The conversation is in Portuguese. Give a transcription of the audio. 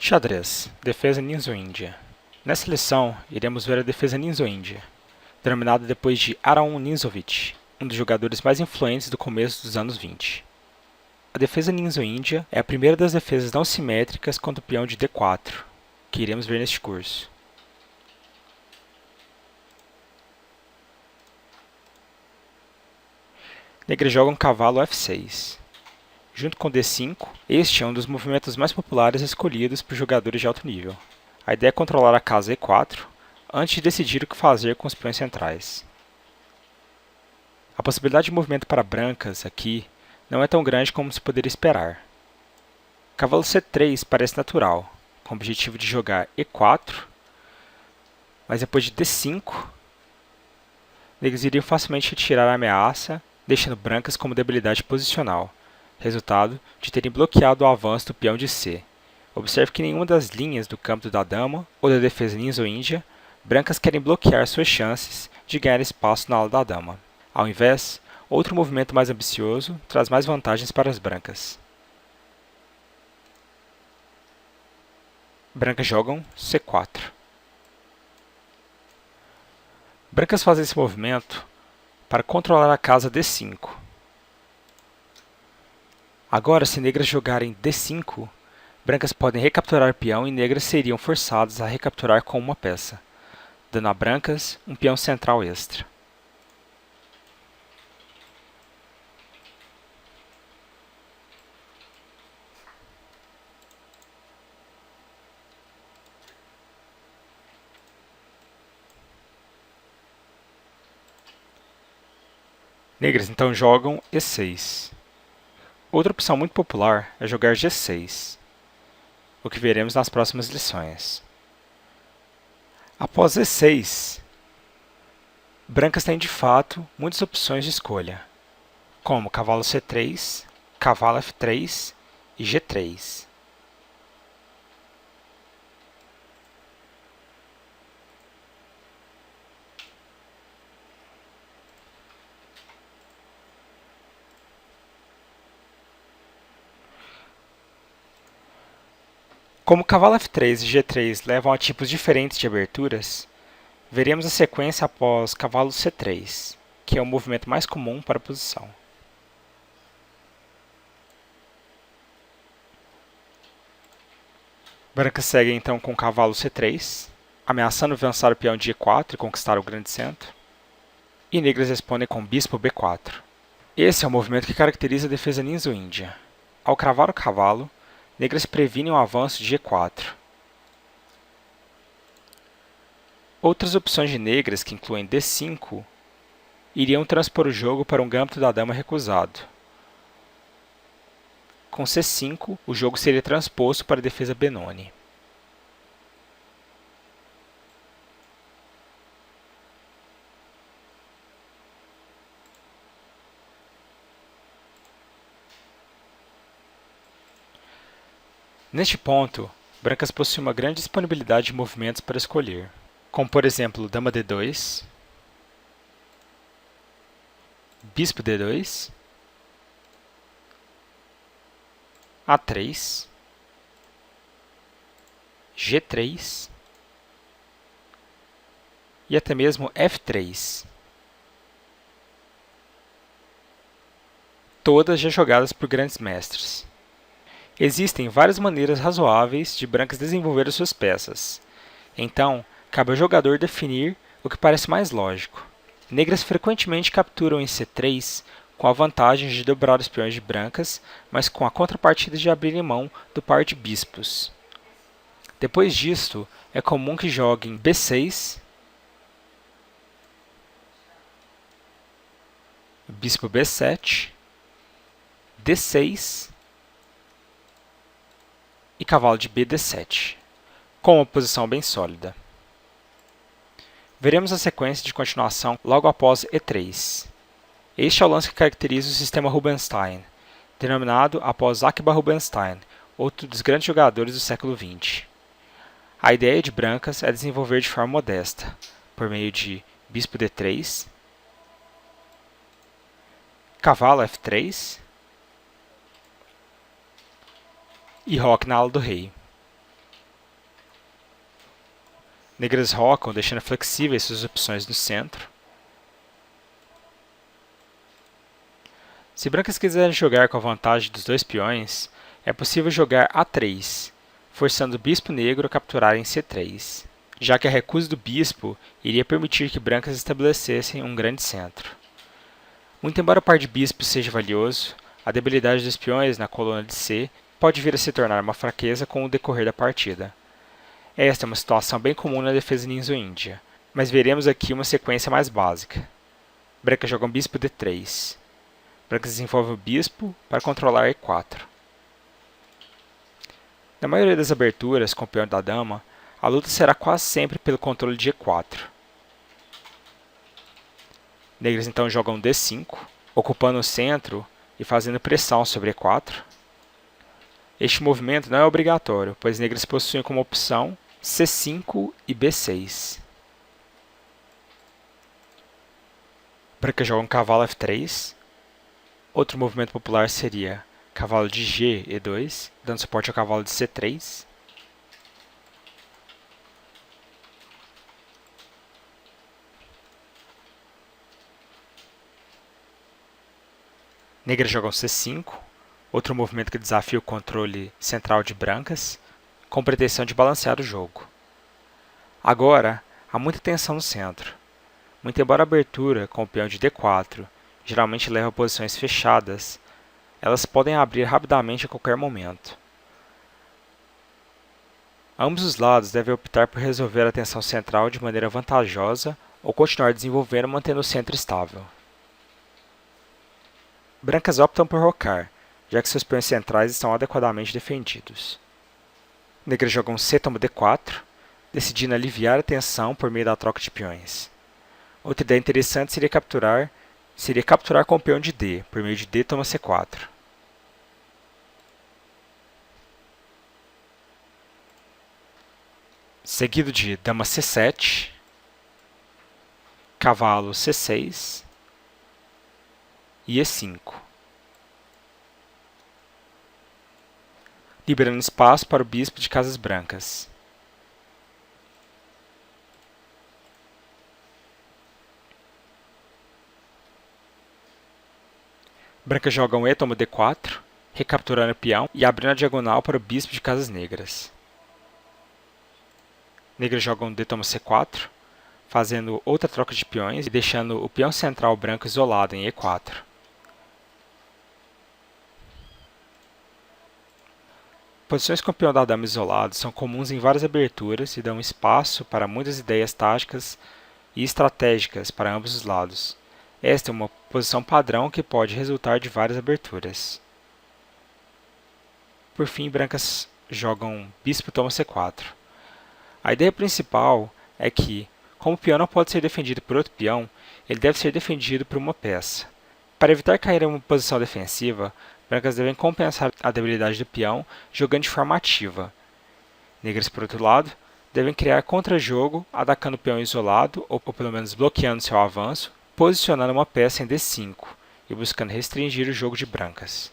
Xadrez, defesa Ninzo-Índia. Nessa lição, iremos ver a defesa Ninzo-Índia, denominada depois de Aaron Ninzovich, um dos jogadores mais influentes do começo dos anos 20. A defesa Ninzo-Índia é a primeira das defesas não simétricas contra o peão de D4, que iremos ver neste curso. Negros jogam cavalo F6. Junto com D5, este é um dos movimentos mais populares escolhidos por jogadores de alto nível. A ideia é controlar a casa E4 antes de decidir o que fazer com os peões centrais. A possibilidade de movimento para brancas aqui não é tão grande como se poderia esperar. Cavalo C3 parece natural, com o objetivo de jogar E4, mas depois de D5, negros iriam facilmente retirar a ameaça, deixando brancas como debilidade posicional, resultado de terem bloqueado o avanço do peão de C. Observe que nenhuma das linhas do campo da dama ou da defesa Ninzo-Índia, brancas querem bloquear suas chances de ganhar espaço na ala da dama. Ao invés, outro movimento mais ambicioso traz mais vantagens para as brancas. Brancas jogam C4. Brancas fazem esse movimento para controlar a casa D5. Agora, se negras jogarem D5, brancas podem recapturar o peão e negras seriam forçadas a recapturar com uma peça, dando a brancas um peão central extra. Negras então jogam E6. Outra opção muito popular é jogar G6, o que veremos nas próximas lições. Após E6, brancas têm de fato muitas opções de escolha, como cavalo C3, cavalo F3 e G3. Como cavalo F3 e G3 levam a tipos diferentes de aberturas, veremos a sequência após cavalo C3, que é o movimento mais comum para a posição. Brancas seguem então com cavalo C3, ameaçando avançar o peão de E4 e conquistar o grande centro. E negras respondem com bispo B4. Esse é o movimento que caracteriza a defesa Ninzo-Índia. Ao cravar o cavalo, negras previnem o avanço de E4. Outras opções de negras, que incluem D5, iriam transpor o jogo para um gambito da dama recusado. Com C5, o jogo seria transposto para a defesa Benoni. Neste ponto, brancas possuem uma grande disponibilidade de movimentos para escolher, como por exemplo dama D2, bispo D2, A3, G3 e até mesmo F3. Todas já jogadas por grandes mestres. Existem várias maneiras razoáveis de brancas desenvolver as suas peças. Então, cabe ao jogador definir o que parece mais lógico. Negras frequentemente capturam em C3 com a vantagem de dobrar os peões de brancas, mas com a contrapartida de abrirem mão do par de bispos. Depois disto, é comum que joguem B6, bispo B7, D6 e cavalo de BD7, com uma posição bem sólida. Veremos a sequência de continuação logo após E3. Este é o lance que caracteriza o sistema Rubinstein, denominado após Akbar Rubinstein, outro dos grandes jogadores do século XX. A ideia de brancas é desenvolver de forma modesta, por meio de bispo D3, cavalo F3 e roque na ala do rei. Negras rocam, deixando flexíveis suas opções no centro. Se brancas quiserem jogar com a vantagem dos 2 peões, é possível jogar A3, forçando o bispo negro a capturar em C3, já que a recusa do bispo iria permitir que brancas estabelecessem um grande centro. Muito embora o par de bispos seja valioso, a debilidade dos peões na coluna de C pode vir a se tornar uma fraqueza com o decorrer da partida. Esta é uma situação bem comum na defesa ninzo-índia, mas veremos aqui uma sequência mais básica. Brancas jogam bispo D3. Brancas desenvolvem o bispo para controlar E4. Na maioria das aberturas com o peão da dama, a luta será quase sempre pelo controle de E4. Negras então jogam D5, ocupando o centro e fazendo pressão sobre E4. Este movimento não é obrigatório, pois negras possuem como opção C5 e B6. Brancas jogam cavalo F3. Outro movimento popular seria cavalo de G, E2, dando suporte ao cavalo de C3. Negras jogam C5, outro movimento que desafia o controle central de brancas, com pretensão de balancear o jogo. Agora, há muita tensão no centro. Muito embora a abertura com o peão de D4 geralmente leva a posições fechadas, elas podem abrir rapidamente a qualquer momento. Ambos os lados devem optar por resolver a tensão central de maneira vantajosa ou continuar desenvolvendo mantendo o centro estável. Brancas optam por rocar, já que seus peões centrais estão adequadamente defendidos. Negras jogam C toma D4, decidindo aliviar a tensão por meio da troca de peões. Outra ideia interessante seria capturar com o peão de D, por meio de D toma C4. Seguido de dama C7, cavalo C6 e E5. Liberando espaço para o bispo de casas brancas. Brancas jogam E toma D4, recapturando o peão e abrindo a diagonal para o bispo de casas negras. Negras jogam D toma C4, fazendo outra troca de peões e deixando o peão central branco isolado em E4. Posições com o peão da dama isolado são comuns em várias aberturas e dão espaço para muitas ideias táticas e estratégicas para ambos os lados. Esta é uma posição padrão que pode resultar de várias aberturas. Por fim, brancas jogam bispo toma C4. A ideia principal é que, como o peão não pode ser defendido por outro peão, ele deve ser defendido por uma peça. Para evitar cair em uma posição defensiva, brancas devem compensar a debilidade do peão jogando de forma ativa. Negras, por outro lado, devem criar contra-jogo atacando o peão isolado ou pelo menos bloqueando seu avanço, posicionando uma peça em D5 e buscando restringir o jogo de brancas.